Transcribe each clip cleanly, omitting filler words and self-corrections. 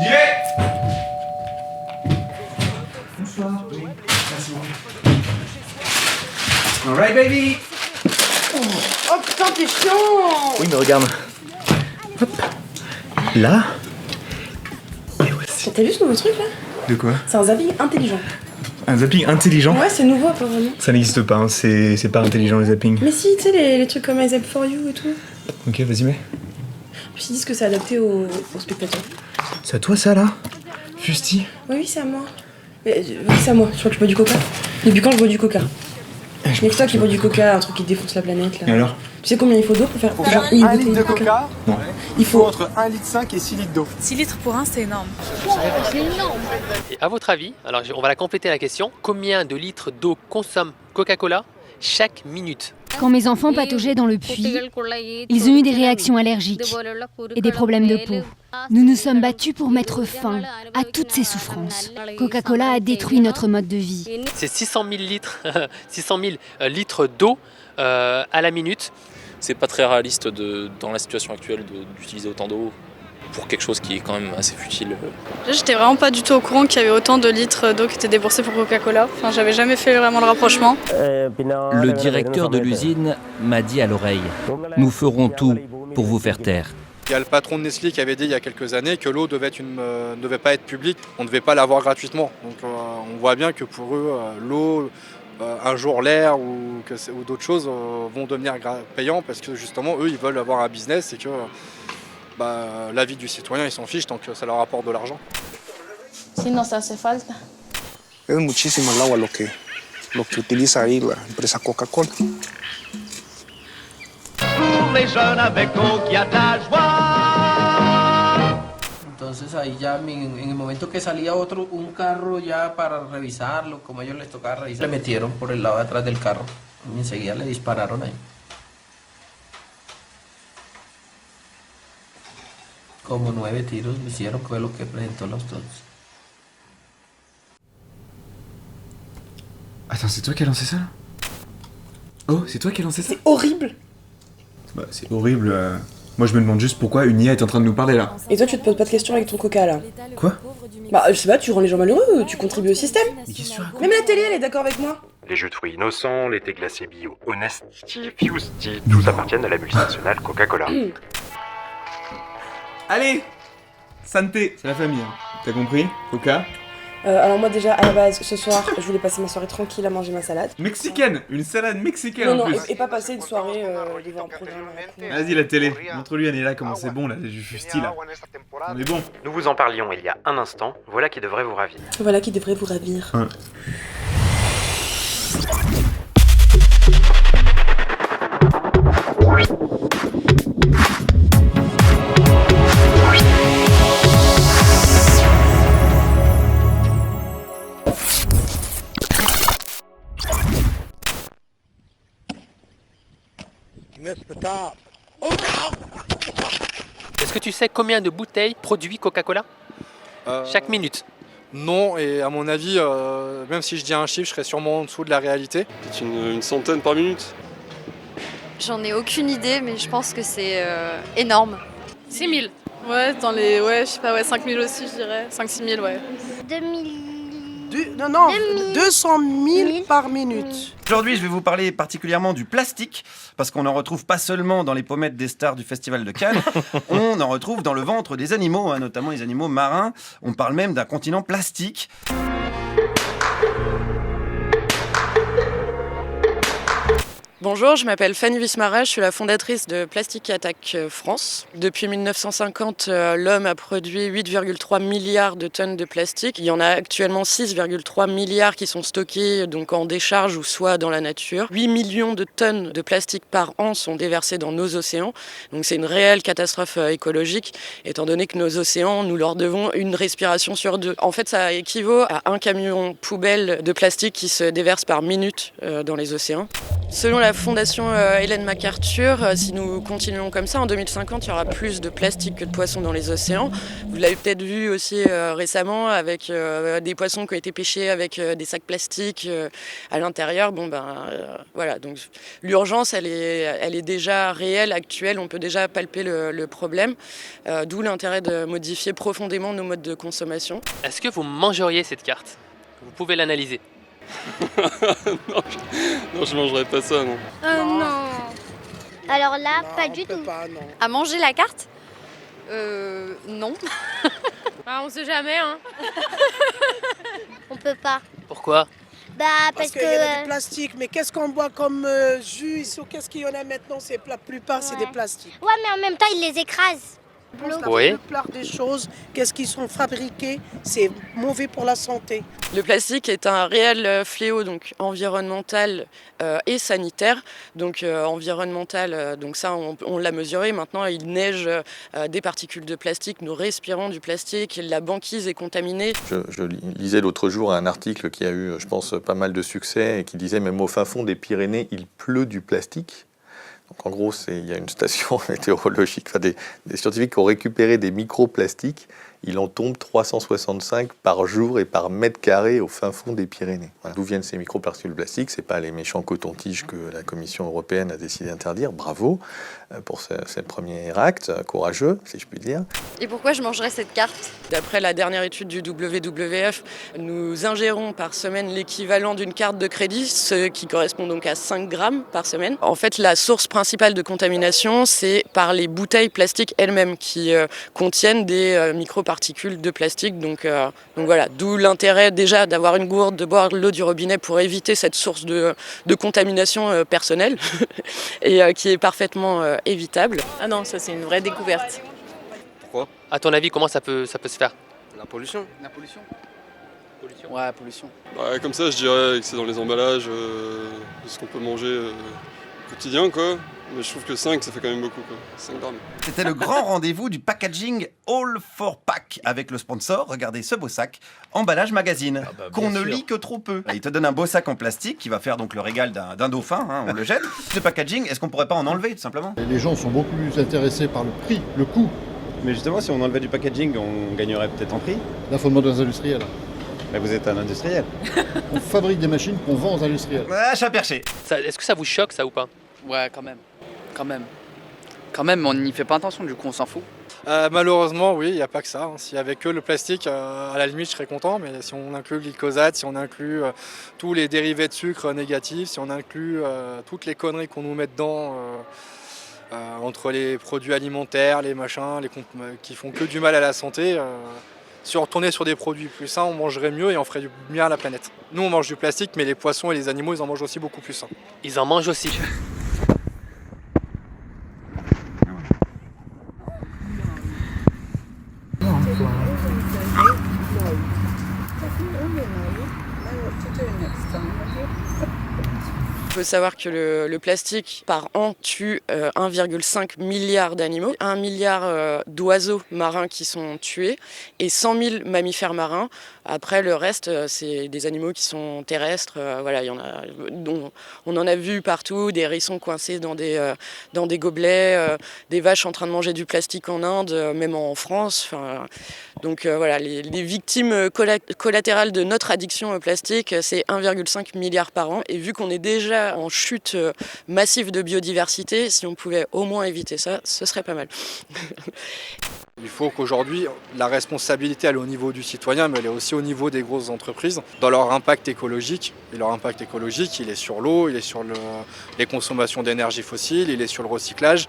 J'y vais. Bonsoir. Oui, merci beaucoup. Alright, baby. Oh putain, t'es chiant. Oui, mais regarde. Hop. Là. Et voici. T'as vu ce nouveau truc là? De quoi? C'est un zapping intelligent. Un zapping intelligent? Ouais, c'est nouveau apparemment. Ça n'existe pas, hein. C'est pas intelligent les zappings. Mais si, tu sais, les trucs comme I Zap For You et tout. Ok, vas-y, mets. Puis ils disent que c'est adapté aux spectateurs. C'est à toi ça là? Fusti? Oui, c'est à moi. Oui, c'est à moi. Je crois que je bois du coca. Depuis quand je bois du coca? Mais c'est toi qui bois du coca, un truc qui défonce la planète là. Et alors? Tu sais combien il faut d'eau pour faire Pour faire une 1 bouteille litre de coca, Non. il faut entre 1,5 litre et 6 litres d'eau. 6 litres pour un, c'est énorme. Et à votre avis, alors on va la compléter la question, combien de litres d'eau consomme Coca-Cola chaque minute? Quand mes enfants pataugeaient dans le puits, ils ont eu des réactions allergiques et des problèmes de peau. Nous nous sommes battus pour mettre fin à toutes ces souffrances. Coca-Cola a détruit notre mode de vie. C'est 600 000 litres, 600 000 litres d'eau à la minute. C'est pas très réaliste dans la situation actuelle d'utiliser autant d'eau pour quelque chose qui est quand même assez futile. J'étais vraiment pas du tout au courant qu'il y avait autant de litres d'eau qui étaient déboursés pour Coca-Cola. Enfin, j'avais jamais fait vraiment le rapprochement. Le directeur de l'usine m'a dit à l'oreille « Nous ferons tout pour vous faire taire ». Il y a le patron de Nestlé qui avait dit il y a quelques années que l'eau devait pas être publique, on ne devait pas l'avoir gratuitement. Donc on voit bien que pour eux, l'eau, un jour l'air ou d'autres choses vont devenir payants parce que justement eux ils veulent avoir un business et que la vie du citoyen ils s'en fichent tant que ça leur apporte de l'argent. Si nos hace falta. Es muchísima el agua lo que utiliza ahí la empresa Coca-Cola. Pour les jeunes avec eau qui a de la joie. Entonces ahí ya en el momento que salía un carro ya para revisarlo, como a ellos les tocaba revisar, le metieron por el lado de atrás del carro y enseguida le dispararon ahí. Como 9 tiros me hicieron, que fue lo que presentó los dos. Attends, c'est toi qui as lancé ça là? Oh, c'est toi qui as lancé ça? C'est horrible. Bah, c'est horrible. Moi je me demande juste pourquoi une IA est en train de nous parler là. Et toi, tu te poses pas de questions avec ton coca là? Quoi? Bah, je sais pas, tu rends les gens malheureux, tu contribues au système. Mais qu'est-ce que tu racontes? Même la télé, elle est d'accord avec moi. Les jus de fruits innocents, les thés glacés bio, Honesty, Fusty, tous appartiennent à la multinationale Coca-Cola. Allez! Santé! C'est la famille, hein. T'as compris? Coca? Alors moi déjà, à la base, ce soir, je voulais passer ma soirée tranquille à manger ma salade. Mexicaine! Une salade mexicaine Non, en plus! et pas passer une soirée devant un programme. Vas-y la télé, montre-lui Anela comment c'est bon là, les jus Fusti là. On est bon. Nous vous en parlions il y a un instant, voilà qui devrait vous ravir. Voilà qui devrait vous ravir. Ouais. Est-ce que tu sais combien de bouteilles produit Coca-Cola chaque minute? Non, et à mon avis, même si je dis un chiffre, je serais sûrement en dessous de la réalité. C'est une centaine par minute. J'en ai aucune idée, mais je pense que c'est énorme. 6 000. Ouais, je sais pas, 5 000 aussi, je dirais. 5-6 000, ouais. 200 000 par minute. Aujourd'hui, je vais vous parler particulièrement du plastique, parce qu'on en retrouve pas seulement dans les pommettes des stars du Festival de Cannes, on en retrouve dans le ventre des animaux, hein, notamment les animaux marins. On parle même d'un continent plastique. Bonjour, je m'appelle Fanny Wismara, je suis la fondatrice de Plastic Attack France. Depuis 1950, l'homme a produit 8,3 milliards de tonnes de plastique. Il y en a actuellement 6,3 milliards qui sont stockés donc en décharge ou soit dans la nature. 8 millions de tonnes de plastique par an sont déversées dans nos océans. Donc c'est une réelle catastrophe écologique, étant donné que nos océans, nous leur devons une respiration sur 2. En fait, ça équivaut à un camion poubelle de plastique qui se déverse par minute dans les océans. Selon la fondation Ellen MacArthur, si nous continuons comme ça, en 2050, il y aura plus de plastique que de poissons dans les océans. Vous l'avez peut-être vu aussi récemment avec des poissons qui ont été pêchés avec des sacs plastiques à l'intérieur. Voilà, donc l'urgence, elle est déjà réelle, actuelle. On peut déjà palper le problème, d'où l'intérêt de modifier profondément nos modes de consommation. Est-ce que vous mangeriez cette carte? Vous pouvez l'analyser. Non, je mangerai pas ça, non. Non. Alors là, pas du tout. À manger la carte non. On sait jamais, hein. On peut pas. Pourquoi? Parce qu'il y a du plastique, mais qu'est-ce qu'on boit comme jus ou qu'est-ce qu'il y en a maintenant? La plupart, c'est des plastiques. Ouais, mais en même temps, ils les écrasent. Oui. La plupart des choses, qu'est-ce qu'ils sont fabriqués, c'est mauvais pour la santé. Le plastique est un réel fléau donc environnemental et sanitaire. Donc environnemental, donc ça on l'a mesuré. Maintenant il neige des particules de plastique, nous respirons du plastique, la banquise est contaminée. Je lisais l'autre jour un article qui a eu, je pense, pas mal de succès et qui disait même au fin fond des Pyrénées, il pleut du plastique. Donc en gros, il y a une station météorologique, des scientifiques qui ont récupéré des microplastiques. Il en tombe 365 par jour et par mètre carré au fin fond des Pyrénées. Voilà. D'où viennent ces microparticules plastiques? Ce n'est pas les méchants cotons-tiges que la Commission européenne a décidé d'interdire. Bravo pour ce premier acte courageux, si je puis dire. Et pourquoi je mangerais cette carte? D'après la dernière étude du WWF, nous ingérons par semaine l'équivalent d'une carte de crédit, ce qui correspond donc à 5 grammes par semaine. En fait, la source principale de contamination, c'est par les bouteilles plastiques elles-mêmes qui contiennent des microparticules de plastique. Donc voilà, d'où l'intérêt déjà d'avoir une gourde, de boire l'eau du robinet pour éviter cette source de contamination personnelle et qui est parfaitement évitable. Ah non, ça c'est une vraie découverte. Pourquoi? À ton avis, comment ça peut se faire? La pollution. La pollution? Ouais, pollution. Comme ça, je dirais que c'est dans les emballages, de ce qu'on peut manger au quotidien, quoi. Mais je trouve que 5, ça fait quand même beaucoup, quoi. 5 grammes. C'était le grand rendez-vous du packaging All for Pack avec le sponsor, regardez ce beau sac, Emballage Magazine, qu'on ne lit que trop peu. Il te donne un beau sac en plastique qui va faire donc le régal d'un dauphin, on le jette. Ce packaging, est-ce qu'on pourrait pas en enlever tout simplement? Les gens sont beaucoup plus intéressés par le prix, le coût. Mais justement, si on enlevait du packaging, on gagnerait peut-être en prix. Là, il faut demander aux industriels. Mais vous êtes un industriel. On fabrique des machines qu'on vend aux industriels. Ah, chat perché. Est-ce que ça vous choque, ça, ou pas? Ouais, quand même. Quand même, on n'y fait pas attention, du coup on s'en fout. Malheureusement, oui, il n'y a pas que ça. S'il n'y avait que le plastique, à la limite, je serais content. Mais si on inclut le glyphosate, si on inclut tous les dérivés de sucre négatifs, si on inclut toutes les conneries qu'on nous met dedans, entre les produits alimentaires, les machins, qui font que du mal à la santé, si on retournait sur des produits plus sains, on mangerait mieux et on ferait du bien à la planète. Nous, on mange du plastique, mais les poissons et les animaux, ils en mangent aussi beaucoup plus. Ils en mangent aussi. Il faut savoir que le plastique par an tue 1,5 milliard d'animaux, 1 milliard d'oiseaux marins qui sont tués et 100 000 mammifères marins. Après, le reste, c'est des animaux qui sont terrestres. Voilà, il y en a, on en a vu partout, des hérissons coincés dans des gobelets, des vaches en train de manger du plastique en Inde, même en France. Donc voilà, les victimes collatérales de notre addiction au plastique, c'est 1,5 milliard par an. Et vu qu'on est déjà en chute massive de biodiversité, si on pouvait au moins éviter ça, ce serait pas mal. Il faut qu'aujourd'hui, la responsabilité elle est au niveau du citoyen, mais elle est aussi au niveau des grosses entreprises, dans leur impact écologique. Et leur impact écologique, il est sur l'eau, il est sur les consommations d'énergie fossile, il est sur le recyclage,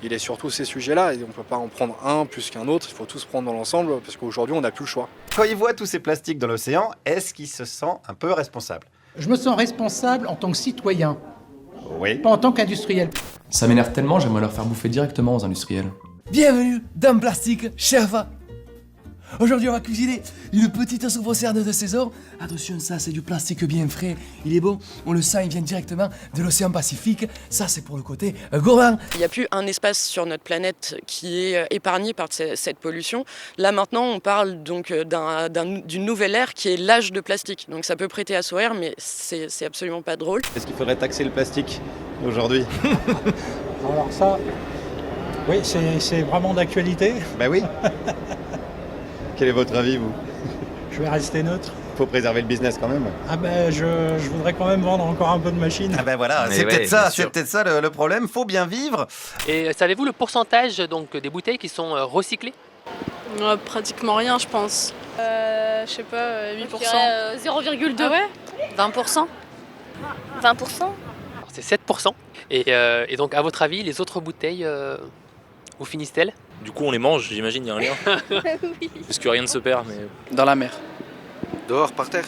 il est sur tous ces sujets-là. Et on ne peut pas en prendre un plus qu'un autre, il faut tous prendre dans l'ensemble, parce qu'aujourd'hui, on n'a plus le choix. Quand il voit tous ces plastiques dans l'océan, est-ce qu'il se sent un peu responsable? Je me sens responsable en tant que citoyen, oui. Pas en tant qu'industriel. Ça m'énerve tellement, j'aimerais leur faire bouffer directement aux industriels. Bienvenue dans Plastique Chef. Aujourd'hui, on va cuisiner une petite soupe aux cernes de César. Attention, ça, c'est du plastique bien frais. Il est bon, on le sent, il vient directement de l'océan Pacifique. Ça, c'est pour le côté gourmand. Il n'y a plus un espace sur notre planète qui est épargné par cette pollution. Là, maintenant, on parle donc d'une nouvelle ère qui est l'âge de plastique. Donc ça peut prêter à sourire, mais c'est absolument pas drôle. Est-ce qu'il faudrait taxer le plastique aujourd'hui? Alors ça, oui, c'est vraiment d'actualité. Bah oui. Quel est votre avis, vous? Je vais rester neutre. Faut préserver le business quand même. Ah ben, je voudrais quand même vendre encore un peu de machines. Ah ben voilà, c'est peut-être ça le problème. Faut bien vivre. Et savez-vous le pourcentage donc, des bouteilles qui sont recyclées? Pratiquement rien, je pense. Je sais pas, 8%. 0,2. Ah ouais 20%. 20%. C'est 7%. Et donc, à votre avis, les autres bouteilles, où finissent-elles? Du coup, on les mange, j'imagine, il y a un lien. Oui. Parce que rien ne se perd, mais... Dans la mer. Dehors, par terre?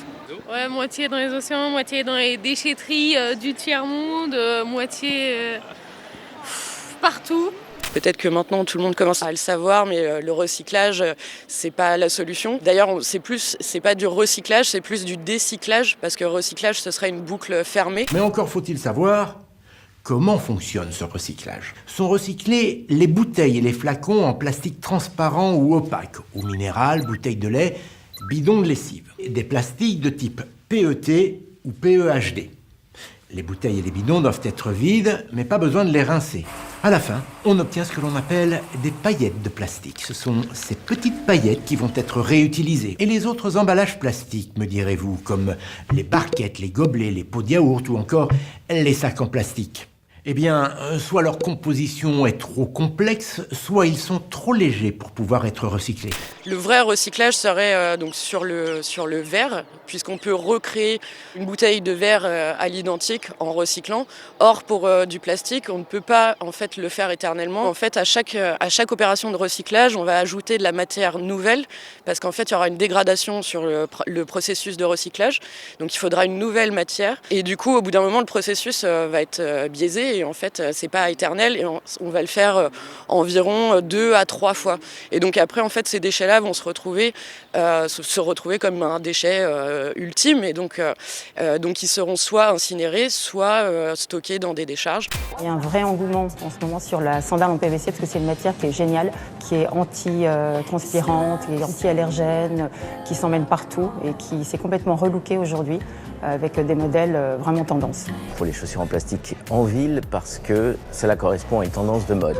Ouais, moitié dans les océans, moitié dans les déchetteries du tiers-monde, moitié partout. Peut-être que maintenant tout le monde commence à le savoir, mais le recyclage, c'est pas la solution. D'ailleurs, c'est pas du recyclage, c'est plus du décyclage, parce que recyclage, ce serait une boucle fermée. Mais encore faut-il savoir comment fonctionne ce recyclage. Sont recyclés les bouteilles et les flacons en plastique transparent ou opaque, eau minérale, bouteilles de lait, bidons de lessive. Et des plastiques de type PET ou PEHD. Les bouteilles et les bidons doivent être vides, mais pas besoin de les rincer. À la fin, on obtient ce que l'on appelle des paillettes de plastique. Ce sont ces petites paillettes qui vont être réutilisées. Et les autres emballages plastiques, me direz-vous, comme les barquettes, les gobelets, les pots de yaourt ou encore les sacs en plastique. Eh bien, soit leur composition est trop complexe, soit ils sont trop légers pour pouvoir être recyclés. Le vrai recyclage serait donc sur le verre, puisqu'on peut recréer une bouteille de verre à l'identique en recyclant. Or, pour du plastique, on ne peut pas en fait le faire éternellement. En fait, à chaque opération de recyclage, on va ajouter de la matière nouvelle, parce qu'en fait, il y aura une dégradation sur le processus de recyclage. Donc, il faudra une nouvelle matière. Et du coup, au bout d'un moment, le processus va être biaisé. Et en fait, c'est pas éternel et on va le faire environ 2 à 3 fois. Et donc après, en fait, ces déchets-là vont se retrouver comme un déchet ultime et donc ils seront soit incinérés, soit stockés dans des décharges. Il y a un vrai engouement en ce moment sur la sandale en PVC parce que c'est une matière qui est géniale, qui est anti-transpirante, qui est anti-allergène, qui s'emmène partout et qui s'est complètement relookée aujourd'hui avec des modèles vraiment tendance. Pour les chaussures en plastique en ville parce que cela correspond à une tendance de mode.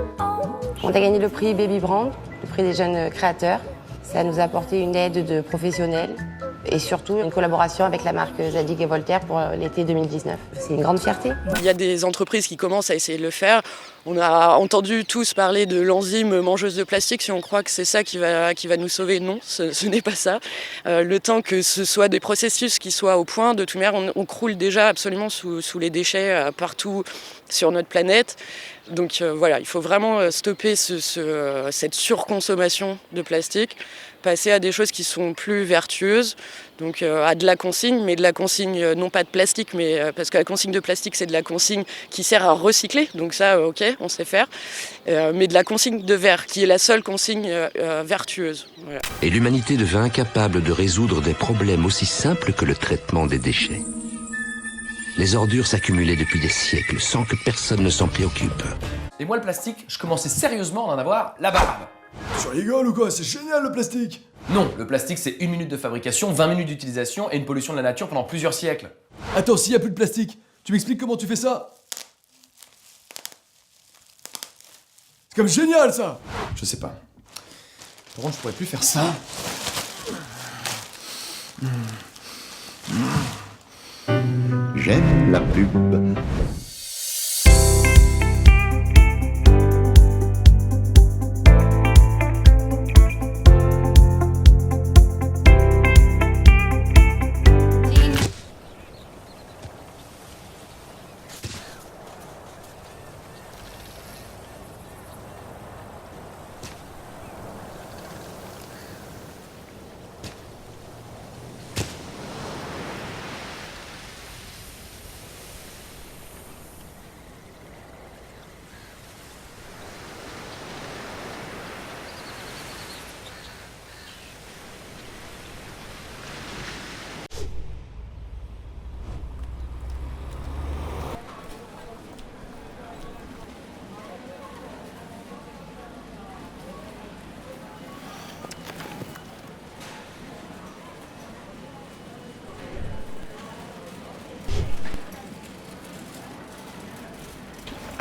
On a gagné le prix Baby Brand, le prix des jeunes créateurs. Ça nous a apporté une aide de professionnels et surtout une collaboration avec la marque Zadig et Voltaire pour l'été 2019. C'est une grande fierté. Il y a des entreprises qui commencent à essayer de le faire. On a entendu tous parler de l'enzyme mangeuse de plastique. Si on croit que c'est ça qui va nous sauver, non, ce n'est pas ça. Le temps que ce soit des processus qui soient au point, de toute manière, on croule déjà absolument sous les déchets partout sur notre planète. Donc voilà, il faut vraiment stopper cette surconsommation de plastique, passer à des choses qui sont plus vertueuses, donc à de la consigne, mais de la consigne non pas de plastique, mais parce que la consigne de plastique c'est de la consigne qui sert à recycler, donc ça ok, on sait faire, mais de la consigne de verre qui est la seule consigne vertueuse. Voilà. Et l'humanité devint incapable de résoudre des problèmes aussi simples que le traitement des déchets. Les ordures s'accumulaient depuis des siècles sans que personne ne s'en préoccupe. Et moi le plastique, je commençais sérieusement à en avoir la barbe. Tu rigoles ou quoi? C'est génial le plastique! Non, le plastique c'est 1 minute de fabrication, 20 minutes d'utilisation et une pollution de la nature pendant plusieurs siècles. Attends, s'il n'y a plus de plastique, tu m'expliques comment tu fais ça? C'est comme génial ça! Je sais pas. Par contre je pourrais plus faire ça. J'aime la pub.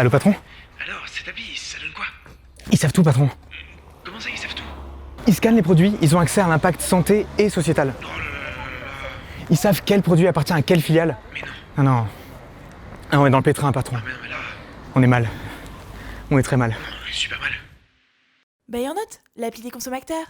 Allô patron? Alors, c'est tapis, ça donne quoi? Ils savent tout patron. Comment ça, ils savent tout? Ils scannent les produits, ils ont accès à l'impact santé et sociétal. Ils savent quel produit appartient à quelle filiale. Mais non. Ah non. Ah, on est dans le pétrin patron. Ah, mais là... On est mal. On est très mal. Super mal. Bayernote, l'appli des consommateurs.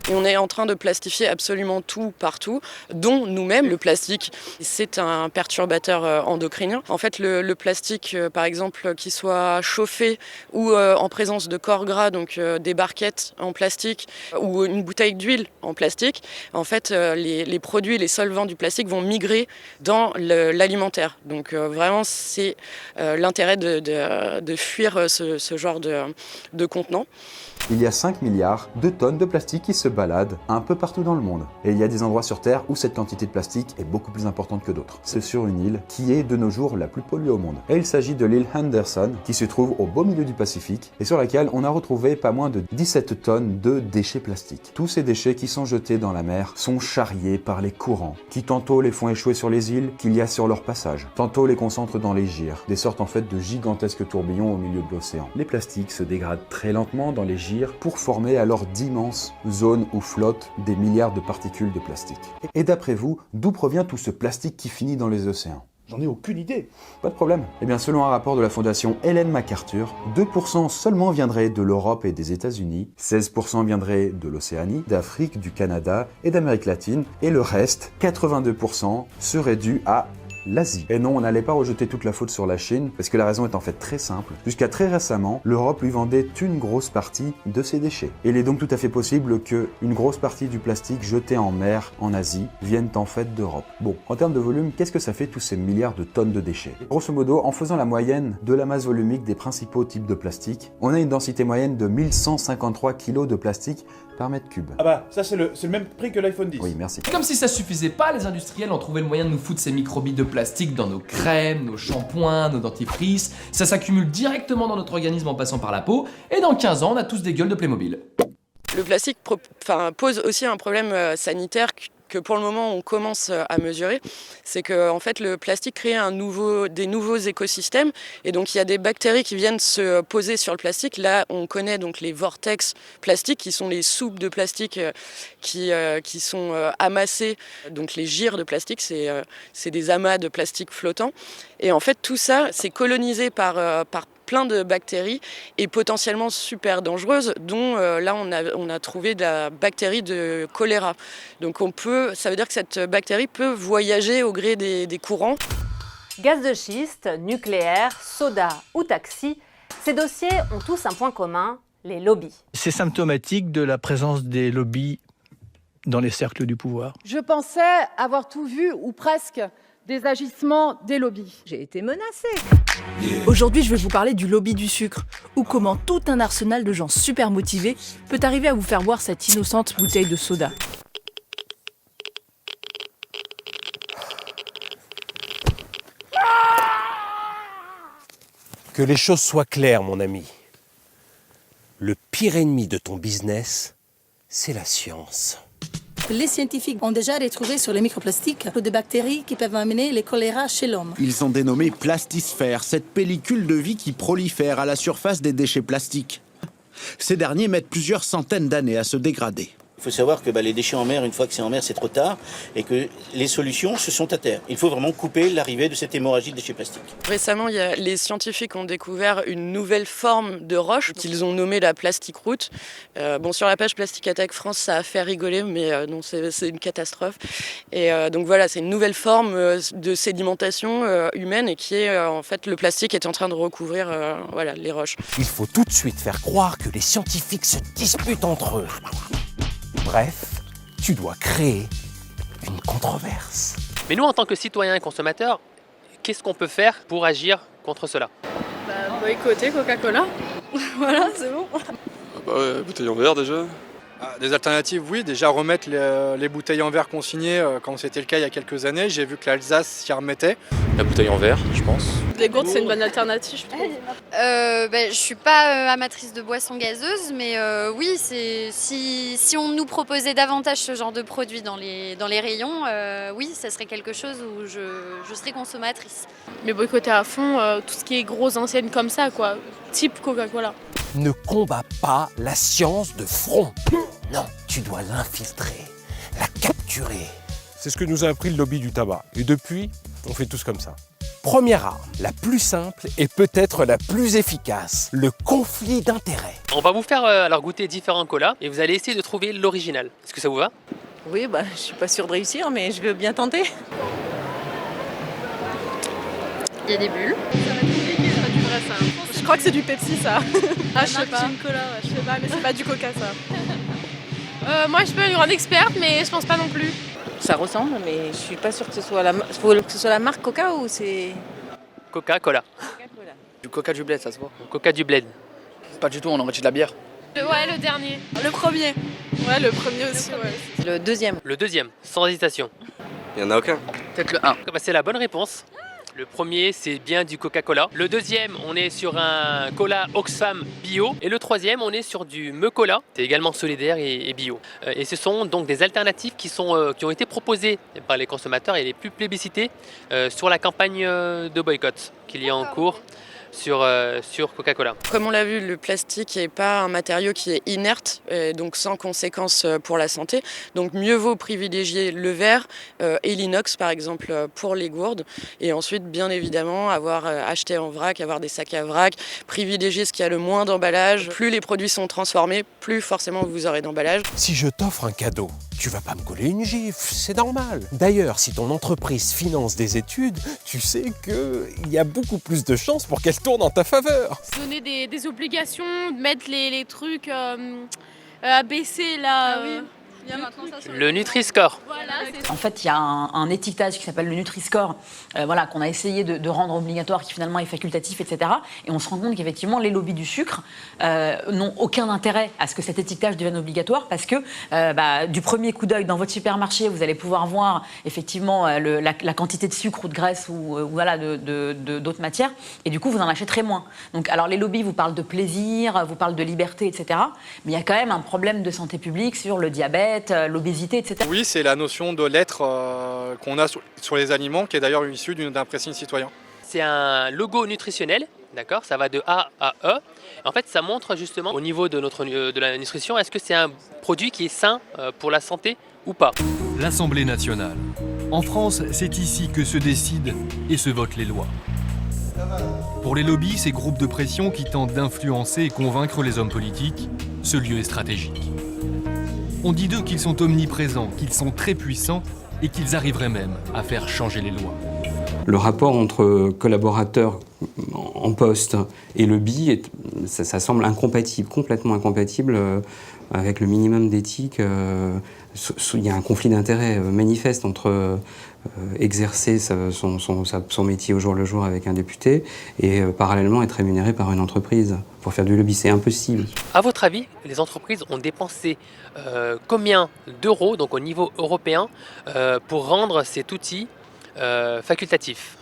Et on est en train de plastifier absolument tout partout, dont nous-mêmes. Le plastique, c'est un perturbateur endocrinien. En fait, le plastique, par exemple, qui soit chauffé ou en présence de corps gras, donc des barquettes en plastique ou une bouteille d'huile en plastique, en fait, les produits, les solvants du plastique vont migrer dans l'alimentaire. Donc vraiment, c'est l'intérêt de fuir ce genre de contenant. Il y a 5 milliards de tonnes de plastique qui se baladent un peu partout dans le monde. Et il y a des endroits sur Terre où cette quantité de plastique est beaucoup plus importante que d'autres. C'est sur une île qui est de nos jours la plus polluée au monde. Et il s'agit de l'île Henderson, qui se trouve au beau milieu du Pacifique, et sur laquelle on a retrouvé pas moins de 17 tonnes de déchets plastiques. Tous ces déchets qui sont jetés dans la mer sont charriés par les courants, qui tantôt les font échouer sur les îles qu'il y a sur leur passage, tantôt les concentrent dans les gyres, des sortes en fait de gigantesques tourbillons au milieu de l'océan. Les plastiques se dégradent très lentement dans les gyres pour former alors d'immenses zones où flottent des milliards de particules de plastique. Et d'après vous, d'où provient tout ce plastique qui finit dans les océans? J'en ai aucune idée. Pas de problème. Eh bien, selon un rapport de la fondation Ellen MacArthur, 2% seulement viendraient de l'Europe et des États-Unis, 16% viendraient de l'Océanie, d'Afrique, du Canada et d'Amérique latine, et le reste, 82%, serait dû à l'Asie. Et non, on n'allait pas rejeter toute la faute sur la Chine, parce que la raison est en fait très simple. Jusqu'à très récemment, l'Europe lui vendait une grosse partie de ses déchets. Et il est donc tout à fait possible qu'une grosse partie du plastique jeté en mer en Asie vienne en fait d'Europe. Bon, en termes de volume, qu'est-ce que ça fait tous ces milliards de tonnes de déchets? Grosso modo, en faisant la moyenne de la masse volumique des principaux types de plastique, on a une densité moyenne de 1153 kg de plastique par mètre cube. Ah bah, ça c'est le même prix que l'iPhone 10. Oui, merci. Comme si ça suffisait pas, les industriels ont trouvé le moyen de nous foutre ces microbilles de plastique dans nos crèmes, nos shampoings, nos dentifrices. Ça s'accumule directement dans notre organisme en passant par la peau, et dans 15 ans, on a tous des gueules de Playmobil. Le plastique pose aussi un problème sanitaire que pour le moment on commence à mesurer, c'est que en fait le plastique crée des nouveaux écosystèmes, et donc il y a des bactéries qui viennent se poser sur le plastique. Là on connaît donc les vortex plastiques, qui sont les soupes de plastique qui sont amassées, donc les gyres de plastique, c'est des amas de plastique flottants, et en fait tout ça c'est colonisé par plein de bactéries et potentiellement super dangereuses, dont là on a trouvé de la bactérie de choléra. Donc ça veut dire que cette bactérie peut voyager au gré des courants. Gaz de schiste, nucléaire, soda ou taxi, ces dossiers ont tous un point commun, les lobbies. C'est symptomatique de la présence des lobbies dans les cercles du pouvoir. Je pensais avoir tout vu, ou presque, des agissements des lobbies. J'ai été menacée. Aujourd'hui, je vais vous parler du lobby du sucre, ou comment tout un arsenal de gens super motivés peut arriver à vous faire boire cette innocente bouteille de soda. Que les choses soient claires, mon ami. Le pire ennemi de ton business, c'est la science. Les scientifiques ont déjà retrouvé sur les microplastiques des bactéries qui peuvent amener le choléra chez l'homme. Ils ont dénommé plastisphère, cette pellicule de vie qui prolifère à la surface des déchets plastiques. Ces derniers mettent plusieurs centaines d'années à se dégrader. Il faut savoir que les déchets en mer, une fois que c'est en mer, c'est trop tard et que les solutions, ce sont à terre. Il faut vraiment couper l'arrivée de cette hémorragie de déchets plastiques. Récemment, les scientifiques ont découvert une nouvelle forme de roche qu'ils ont nommée la plastic route. Sur la page Plastic Attack France, ça a fait rigoler, mais non, c'est une catastrophe. Et donc voilà, c'est une nouvelle forme de sédimentation humaine et qui est en fait le plastique est en train de recouvrir les roches. Il faut tout de suite faire croire que les scientifiques se disputent entre eux. Bref, tu dois créer une controverse. Mais nous, en tant que citoyens et consommateurs, qu'est-ce qu'on peut faire pour agir contre cela? Boycotter Coca-Cola. Voilà, c'est bon. Bouteilles en verre déjà. Des alternatives, oui. Déjà remettre les bouteilles en verre consignées, comme c'était le cas il y a quelques années. J'ai vu que l'Alsace s'y remettait. La bouteille en verre, je pense. Les gourdes, c'est une bonne alternative, je trouve. Je suis pas amatrice de boissons gazeuses, mais oui, si on nous proposait davantage ce genre de produits dans les rayons, oui, ça serait quelque chose où je serais consommatrice. Mais boycotter à fond tout ce qui est grosses enseignes comme ça, quoi, type Coca-Cola. Ne combats pas la science de front. Non, tu dois l'infiltrer, la capturer. C'est ce que nous a appris le lobby du tabac. Et depuis, on fait tous comme ça. Première arme, la plus simple et peut-être la plus efficace, le conflit d'intérêts. On va vous faire alors goûter différents colas et vous allez essayer de trouver l'original. Est-ce que ça vous va? Oui, je suis pas sûre de réussir, mais je veux bien tenter. Il y a des bulles. Je crois que c'est du Pepsi, ça. Je sais pas. Cola, Je sais pas, mais c'est pas du Coca, ça. Moi, je suis pas une grande experte, mais je pense pas non plus. Ça ressemble, mais je suis pas sûre que ce soit la marque Coca ou c'est... Coca-Cola. Du Coca du bled, ça se voit. Coca du bled. Pas du tout, on aurait dit de la bière. Ouais, le dernier. Le premier. Ouais, le premier aussi, ouais. Le deuxième. Le deuxième, sans hésitation. Il y en a aucun. Peut-être le 1. C'est la bonne réponse. Le premier, c'est bien du Coca-Cola. Le deuxième, on est sur un cola Oxfam bio. Et le troisième, on est sur du Me-Cola. C'est également solidaire et bio. Et ce sont donc des alternatives qui ont été proposées par les consommateurs et les plus plébiscitées sur la campagne de boycott qu'il y a en cours sur Coca-Cola. Comme on l'a vu, le plastique n'est pas un matériau qui est inerte, donc sans conséquences pour la santé. Donc mieux vaut privilégier le verre et l'inox par exemple pour les gourdes. Et ensuite, bien évidemment, avoir acheté en vrac, avoir des sacs à vrac, privilégier ce qui a le moins d'emballage. Plus les produits sont transformés, plus forcément vous aurez d'emballage. Si je t'offre un cadeau, tu vas pas me coller une gifle, c'est normal. D'ailleurs, si ton entreprise finance des études, tu sais qu'il y a beaucoup plus de chances pour qu'elle tourne en ta faveur. Donner des obligations, de mettre les trucs ABC là. Ah oui. Le Nutri-Score. Voilà, En fait, il y a un étiquetage qui s'appelle le Nutri-Score, qu'on a essayé de rendre obligatoire, qui finalement est facultatif, etc. Et on se rend compte qu'effectivement, les lobbies du sucre n'ont aucun intérêt à ce que cet étiquetage devienne obligatoire, parce que du premier coup d'œil dans votre supermarché, vous allez pouvoir voir effectivement la quantité de sucre ou de graisse ou d'autres matières, et du coup, vous en achèterez moins. Donc, alors les lobbies vous parlent de plaisir, vous parlent de liberté, etc. Mais il y a quand même un problème de santé publique sur le diabète, l'obésité, etc. Oui, c'est la notion de l'être qu'on a sur les aliments, qui est d'ailleurs issue d'un pressing citoyen. C'est un logo nutritionnel, d'accord? Ça va de A à E. En fait, ça montre justement au niveau de la nutrition, est-ce que c'est un produit qui est sain pour la santé ou pas? L'Assemblée nationale. En France, c'est ici que se décident et se votent les lois. Pour les lobbies, ces groupes de pression qui tentent d'influencer et convaincre les hommes politiques, ce lieu est stratégique. On dit d'eux qu'ils sont omniprésents, qu'ils sont très puissants et qu'ils arriveraient même à faire changer les lois. Le rapport entre collaborateurs en poste et lobby, ça semble incompatible, complètement incompatible avec le minimum d'éthique. Il y a un conflit d'intérêts manifeste entre exercer son métier au jour le jour avec un député et parallèlement être rémunéré par une entreprise pour faire du lobby. C'est impossible. À votre avis, les entreprises ont dépensé combien d'euros, donc au niveau européen, pour rendre cet outil facultatif?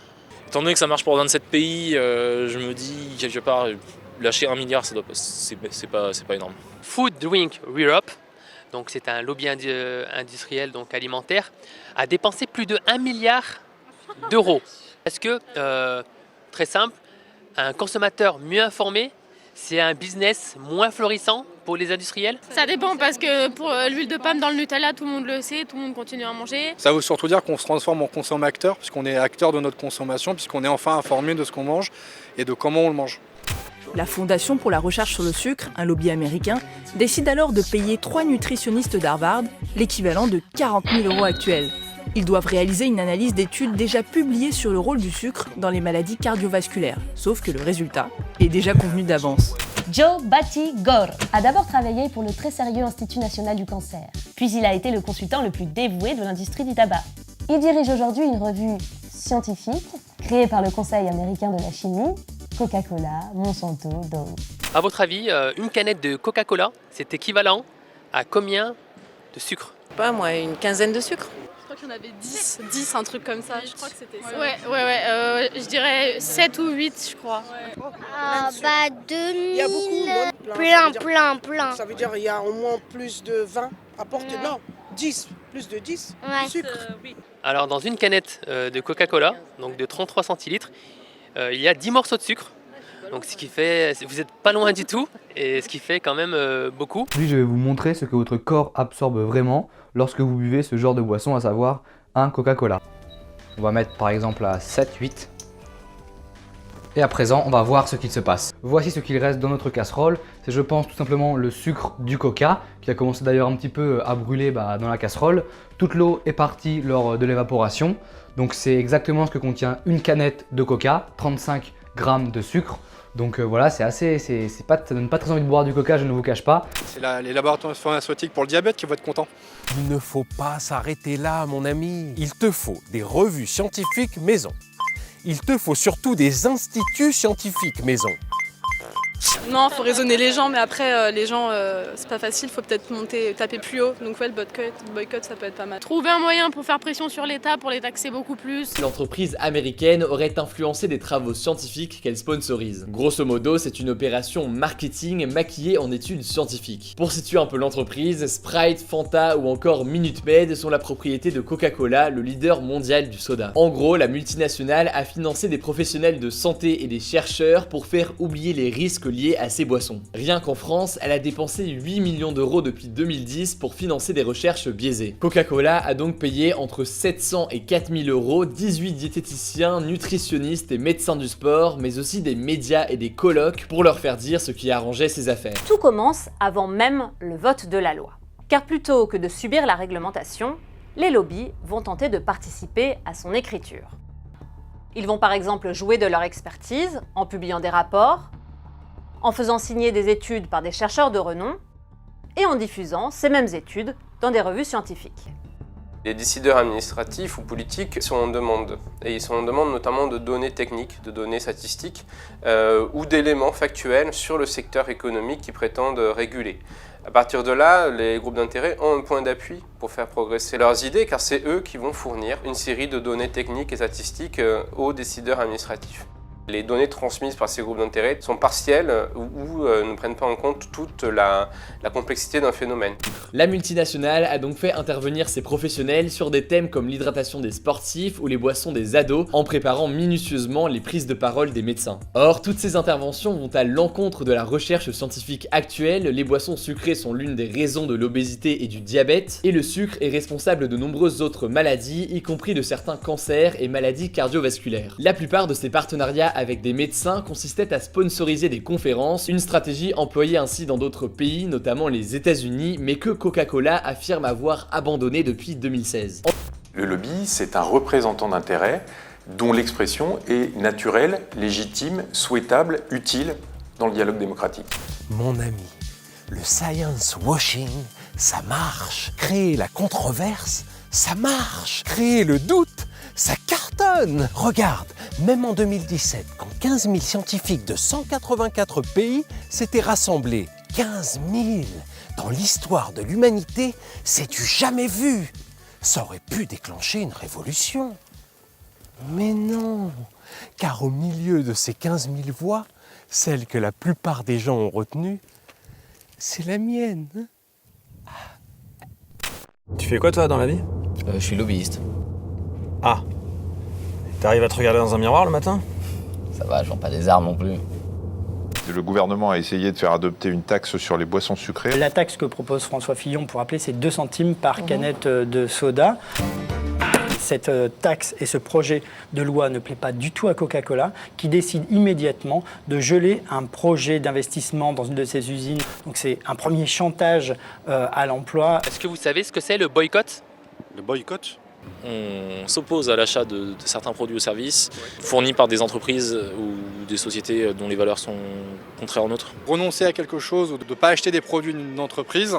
Étant donné que ça marche pour 27 pays, je me dis quelque part, lâcher 1 milliard, c'est pas énorme. Food Drink Europe, donc c'est un lobby industriel donc alimentaire, a dépensé plus de 1 milliard d'euros. Est-ce que, très simple, un consommateur mieux informé, c'est un business moins florissant pour les industriels? Ça dépend parce que pour l'huile de palme dans le Nutella, tout le monde le sait, tout le monde continue à en manger. Ça veut surtout dire qu'on se transforme en consommateur, puisqu'on est acteur de notre consommation, puisqu'on est enfin informé de ce qu'on mange et de comment on le mange. La Fondation pour la recherche sur le sucre, un lobby américain, décide alors de payer 3 nutritionnistes d'Harvard, l'équivalent de 40 000 € actuels. Ils doivent réaliser une analyse d'études déjà publiées sur le rôle du sucre dans les maladies cardiovasculaires. Sauf que le résultat est déjà convenu d'avance. Joe Batty Gore a d'abord travaillé pour le très sérieux Institut national du cancer. Puis il a été le consultant le plus dévoué de l'industrie du tabac. Il dirige aujourd'hui une revue scientifique créée par le Conseil américain de la chimie, Coca-Cola, Monsanto, Dow. À votre avis, une canette de Coca-Cola, c'est équivalent à combien de sucre? Pas moi, une quinzaine de sucres. Je crois qu'il y en avait 10, un truc comme ça. Je crois que c'était ça. Ouais, je dirais 7 ou 8, je crois. Ah, bah 2000. Il y a beaucoup, non? Plein. Ça veut dire qu'il y a au moins plus de 20 à porter. Non, 10, plus de 10 sucre. Alors dans une canette de Coca-Cola, donc de 33 centilitres, il y a 10 morceaux de sucre. Donc ce qui fait, vous n'êtes pas loin du tout, et ce qui fait quand même beaucoup. Aujourd'hui, je vais vous montrer ce que votre corps absorbe vraiment lorsque vous buvez ce genre de boisson, à savoir un Coca-Cola. On va mettre par exemple à 7, 8. Et à présent, on va voir ce qu'il se passe. Voici ce qu'il reste dans notre casserole. C'est, je pense, tout simplement le sucre du coca, qui a commencé d'ailleurs un petit peu à brûler dans la casserole. Toute l'eau est partie lors de l'évaporation. Donc c'est exactement ce que contient une canette de coca, 35 grammes de sucre. Donc voilà, ça donne pas très envie de boire du coca, je ne vous cache pas. C'est les laboratoires pharmaceutiques pour le diabète qui vont être contents. Il ne faut pas s'arrêter là, mon ami. Il te faut des revues scientifiques maison. Il te faut surtout des instituts scientifiques maison. Non, faut raisonner les gens, mais après, les gens, c'est pas facile, faut peut-être taper plus haut. Donc ouais, le boycott, ça peut être pas mal. Trouver un moyen pour faire pression sur l'État, pour les taxer beaucoup plus. L'entreprise américaine aurait influencé des travaux scientifiques qu'elle sponsorise. Grosso modo, c'est une opération marketing maquillée en études scientifiques. Pour situer un peu l'entreprise, Sprite, Fanta ou encore Minute Maid sont la propriété de Coca-Cola, le leader mondial du soda. En gros, la multinationale a financé des professionnels de santé et des chercheurs pour faire oublier les risques liés à ces boissons. Rien qu'en France, elle a dépensé 8 millions d'euros depuis 2010 pour financer des recherches biaisées. Coca-Cola a donc payé entre 700 et 4000 euros 18 diététiciens, nutritionnistes et médecins du sport, mais aussi des médias et des colloques pour leur faire dire ce qui arrangeait ses affaires. Tout commence avant même le vote de la loi. Car plutôt que de subir la réglementation, les lobbies vont tenter de participer à son écriture. Ils vont par exemple jouer de leur expertise en publiant des rapports, en faisant signer des études par des chercheurs de renom et en diffusant ces mêmes études dans des revues scientifiques. Les décideurs administratifs ou politiques sont en demande, et ils sont en demande notamment de données techniques, de données statistiques ou d'éléments factuels sur le secteur économique qu'ils prétendent réguler. À partir de là, les groupes d'intérêt ont un point d'appui pour faire progresser leurs idées, car c'est eux qui vont fournir une série de données techniques et statistiques aux décideurs administratifs. Les données transmises par ces groupes d'intérêt sont partielles ou ne prennent pas en compte toute la complexité d'un phénomène. La multinationale a donc fait intervenir ses professionnels sur des thèmes comme l'hydratation des sportifs ou les boissons des ados, en préparant minutieusement les prises de parole des médecins. Or, toutes ces interventions vont à l'encontre de la recherche scientifique actuelle. Les boissons sucrées sont l'une des raisons de l'obésité et du diabète, et le sucre est responsable de nombreuses autres maladies, y compris de certains cancers et maladies cardiovasculaires. La plupart de ces partenariats avec des médecins consistait à sponsoriser des conférences, une stratégie employée ainsi dans d'autres pays, notamment les États-Unis, mais que Coca-Cola affirme avoir abandonné depuis 2016. Le lobby, c'est un représentant d'intérêt dont l'expression est naturelle, légitime, souhaitable, utile dans le dialogue démocratique. Mon ami, le science washing, ça marche. Créer la controverse, ça marche. Créer le doute, ça cartonne. Regarde, même en 2017, quand 15 000 scientifiques de 184 pays s'étaient rassemblés, 15 000 dans l'histoire de l'humanité, c'est du jamais vu. Ça aurait pu déclencher une révolution. Mais non, car au milieu de ces 15 000 voix, celle que la plupart des gens ont retenue, c'est la mienne. Tu fais quoi toi dans la vie ? Je suis lobbyiste. Ah. T'arrives à te regarder dans un miroir le matin ? Ça va, je vends pas des armes non plus. Le gouvernement a essayé de faire adopter une taxe sur les boissons sucrées. La taxe que propose François Fillon, pour rappeler, c'est 2 centimes par canette de soda. Cette taxe et ce projet de loi ne plaît pas du tout à Coca-Cola, qui décide immédiatement de geler un projet d'investissement dans une de ses usines. Donc c'est un premier chantage à l'emploi. Est-ce que vous savez ce que c'est le boycott? Le boycott? On s'oppose à l'achat de certains produits ou services fournis par des entreprises ou des sociétés dont les valeurs sont contraires aux nôtres. Renoncer à quelque chose ou de ne pas acheter des produits d'une entreprise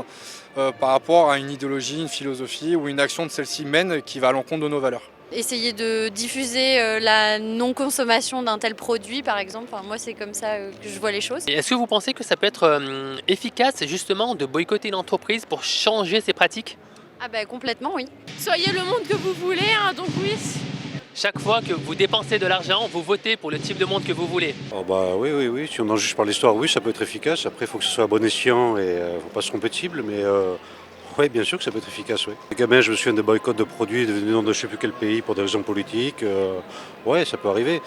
par rapport à une idéologie, une philosophie ou une action de celle-ci mène qui va à l'encontre de nos valeurs. Essayer de diffuser la non-consommation d'un tel produit, par exemple. Enfin, moi, c'est comme ça que je vois les choses. Et est-ce que vous pensez que ça peut être efficace justement de boycotter une entreprise pour changer ses pratiques? Ah bah complètement, oui. Soyez le monde que vous voulez, hein, donc oui. Chaque fois que vous dépensez de l'argent, vous votez pour le type de monde que vous voulez. Oh bah oui. Si on en juge par l'histoire, oui, ça peut être efficace. Après, il faut que ce soit à bon escient et il ne faut pas se tromper de cible, mais oui, bien sûr que ça peut être efficace, oui. Les gamins, je me souviens de boycotts de produits venant de je ne sais plus quel pays pour des raisons politiques. Ouais, ça peut arriver.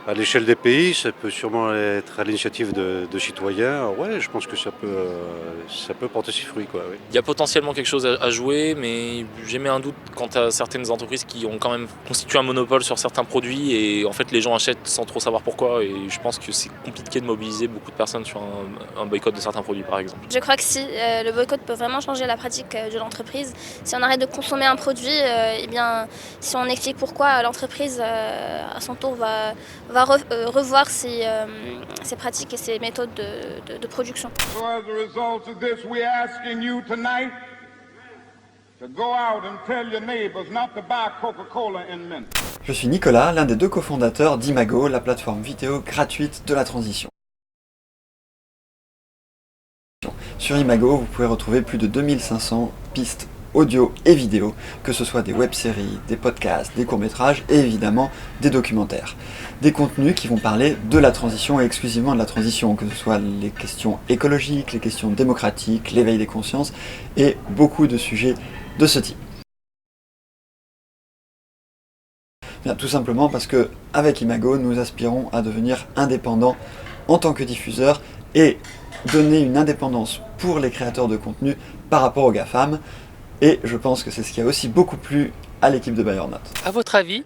À l'échelle des pays, ça peut sûrement être à l'initiative de citoyens. Ouais, je pense que ça peut porter ses fruits, quoi. Oui. Il y a potentiellement quelque chose à jouer, mais j'émets un doute quant à certaines entreprises qui ont quand même constitué un monopole sur certains produits et en fait les gens achètent sans trop savoir pourquoi et je pense que c'est compliqué de mobiliser beaucoup de personnes sur un boycott de certains produits par exemple. Je crois que si le boycott peut vraiment changer la pratique de l'entreprise, si on arrête de consommer un produit, eh bien, si on explique pourquoi l'entreprise à son tour va revoir ses pratiques et ses méthodes de production. Je suis Nicolas, l'un des 2 cofondateurs d'Imago, la plateforme vidéo gratuite de la transition. Sur Imago, vous pouvez retrouver plus de 2500 pistes audio et vidéo, que ce soit des web-séries, des podcasts, des courts-métrages et évidemment des documentaires. Des contenus qui vont parler de la transition et exclusivement de la transition, que ce soit les questions écologiques, les questions démocratiques, l'éveil des consciences et beaucoup de sujets de ce type. Bien, tout simplement parce que avec Imago, nous aspirons à devenir indépendants en tant que diffuseurs et donner une indépendance pour les créateurs de contenu par rapport aux GAFAM. Et je pense que c'est ce qui a aussi beaucoup plu à l'équipe de Bayernot. À votre avis,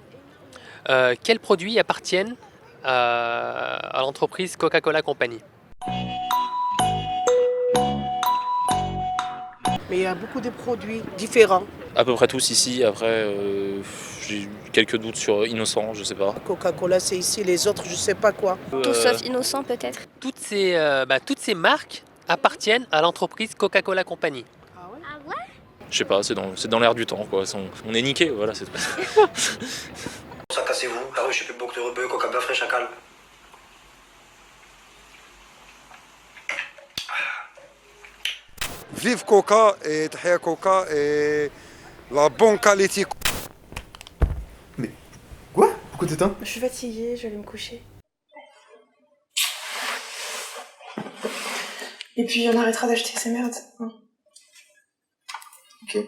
quels produits appartiennent à l'entreprise Coca-Cola Company? Mais il y a beaucoup de produits différents. À peu près tous ici, après j'ai quelques doutes sur Innocent, je sais pas. Coca-Cola c'est ici, les autres je sais pas quoi. Tout sauf Innocent peut-être. Toutes ces marques appartiennent à l'entreprise Coca-Cola Company. Je sais pas, c'est dans l'air du temps quoi. On est niqué, voilà, c'est tout. Ça cassez-vous, la rue, je sais plus, Boc de Rebeu, Coca Bafré, Chacal. Vive Coca et Tahia Coca et la bonne qualité. Mais quoi? Pourquoi t'éteins? Je suis fatiguée, je vais aller me coucher. Et puis on arrêtera d'acheter ces merdes. Ok.